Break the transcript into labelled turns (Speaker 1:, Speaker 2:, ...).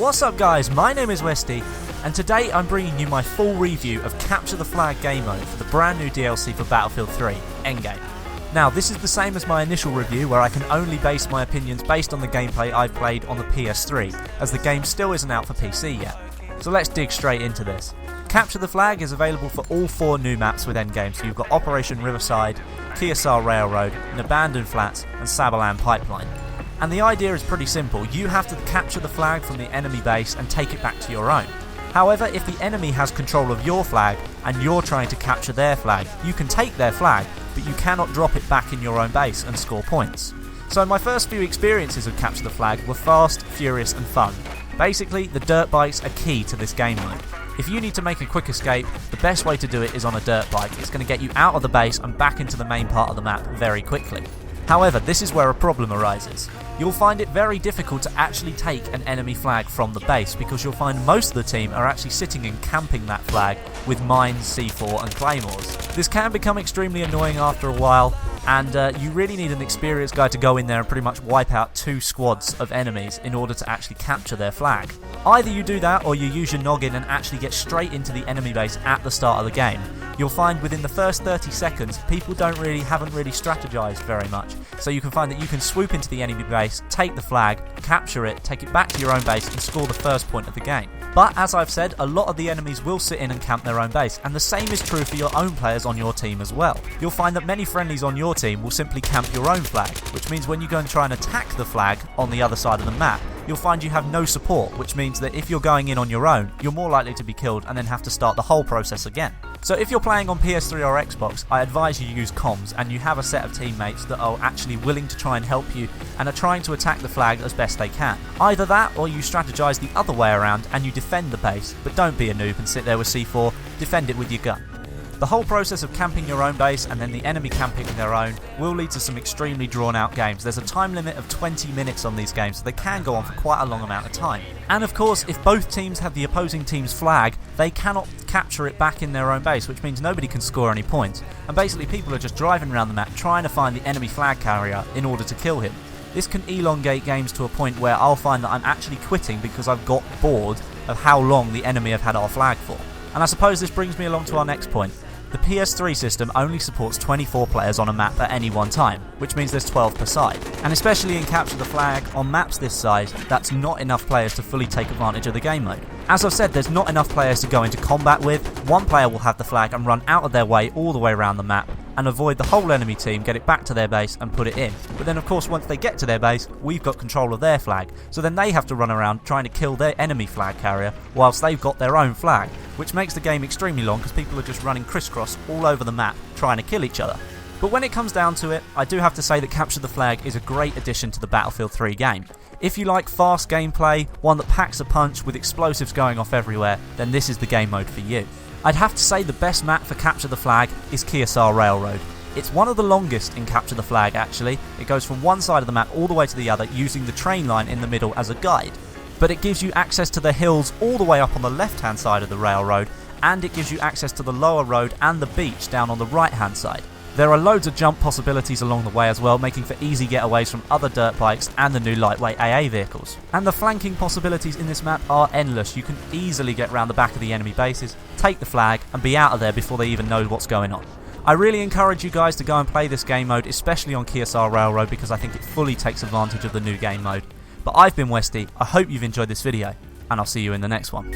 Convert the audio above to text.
Speaker 1: What's up guys, my name is Westie, and today I'm bringing you my full review of Capture the Flag game mode for the brand new DLC for Battlefield 3, Endgame. Now this is the same as my initial review where I can only base my opinions based on the gameplay I've played on the PS3, as the game still isn't out for PC yet. So let's dig straight into this. Capture the Flag is available for all 4 new maps with Endgame, so you've got Operation Riverside, Keosar Railroad, Abandoned Flats and Sabalan Pipeline. And the idea is pretty simple. You have to capture the flag from the enemy base and take it back to your own. However, if the enemy has control of your flag and you're trying to capture their flag, you can take their flag, but you cannot drop it back in your own base and score points. So my first few experiences of Capture the Flag were fast, furious and fun. Basically, the dirt bikes are key to this game mode. If you need to make a quick escape, the best way to do it is on a dirt bike. It's going to get you out of the base and back into the main part of the map very quickly. However, this is where a problem arises. You'll find it very difficult to actually take an enemy flag from the base because you'll find most of the team are actually sitting and camping that flag with mines, C4 and claymores. This can become extremely annoying after a while, and you really need an experienced guy to go in there and pretty much wipe out 2 squads of enemies in order to actually capture their flag. Either you do that or you use your noggin and actually get straight into the enemy base at the start of the game. You'll find within the first 30 seconds people haven't really strategized very much, so you can find that you can swoop into the enemy base, take the flag, capture it, take it back to your own base and score the first point of the game. But as I've said, a lot of the enemies will sit in and camp their own base, and the same is true for your own players on your team as well. You'll find that many friendlies on your team will simply camp your own flag, which means when you go and try and attack the flag on the other side of the map, you'll find you have no support, which means that if you're going in on your own, you're more likely to be killed and then have to start the whole process again. So if you're playing on PS3 or Xbox, I advise you use comms and you have a set of teammates that are actually willing to try and help you and are trying to attack the flag as best they can. Either that or you strategize the other way around and you defend the base, but don't be a noob and sit there with C4, defend it with your gun. The whole process of camping your own base and then the enemy camping their own will lead to some extremely drawn out games. There's a time limit of 20 minutes on these games, so they can go on for quite a long amount of time. And of course, if both teams have the opposing team's flag, they cannot capture it back in their own base, which means nobody can score any points. And basically people are just driving around the map trying to find the enemy flag carrier in order to kill him. This can elongate games to a point where I'll find that I'm actually quitting because I've got bored of how long the enemy have had our flag for. And I suppose this brings me along to our next point. The PS3 system only supports 24 players on a map at any one time, which means there's 12 per side. And especially in Capture the Flag, on maps this size, that's not enough players to fully take advantage of the game mode. As I've said, there's not enough players to go into combat with. One player will have the flag and run out of their way all the way around the map and avoid the whole enemy team, get it back to their base and put it in. But then of course once they get to their base, we've got control of their flag, so then they have to run around trying to kill their enemy flag carrier whilst they've got their own flag, which makes the game extremely long because people are just running crisscross all over the map trying to kill each other. But when it comes down to it, I do have to say that Capture the Flag is a great addition to the Battlefield 3 game. If you like fast gameplay, one that packs a punch with explosives going off everywhere, then this is the game mode for you. I'd have to say the best map for Capture the Flag is Keosar Railroad. It's one of the longest in Capture the Flag actually. It goes from one side of the map all the way to the other using the train line in the middle as a guide. But it gives you access to the hills all the way up on the left hand side of the railroad, and it gives you access to the lower road and the beach down on the right hand side. There are loads of jump possibilities along the way as well, making for easy getaways from other dirt bikes and the new lightweight AA vehicles. And the flanking possibilities in this map are endless. You can easily get around the back of the enemy bases, take the flag and be out of there before they even know what's going on. I really encourage you guys to go and play this game mode, especially on Keosar Railroad, because I think it fully takes advantage of the new game mode. But I've been Westie, I hope you've enjoyed this video, and I'll see you in the next one.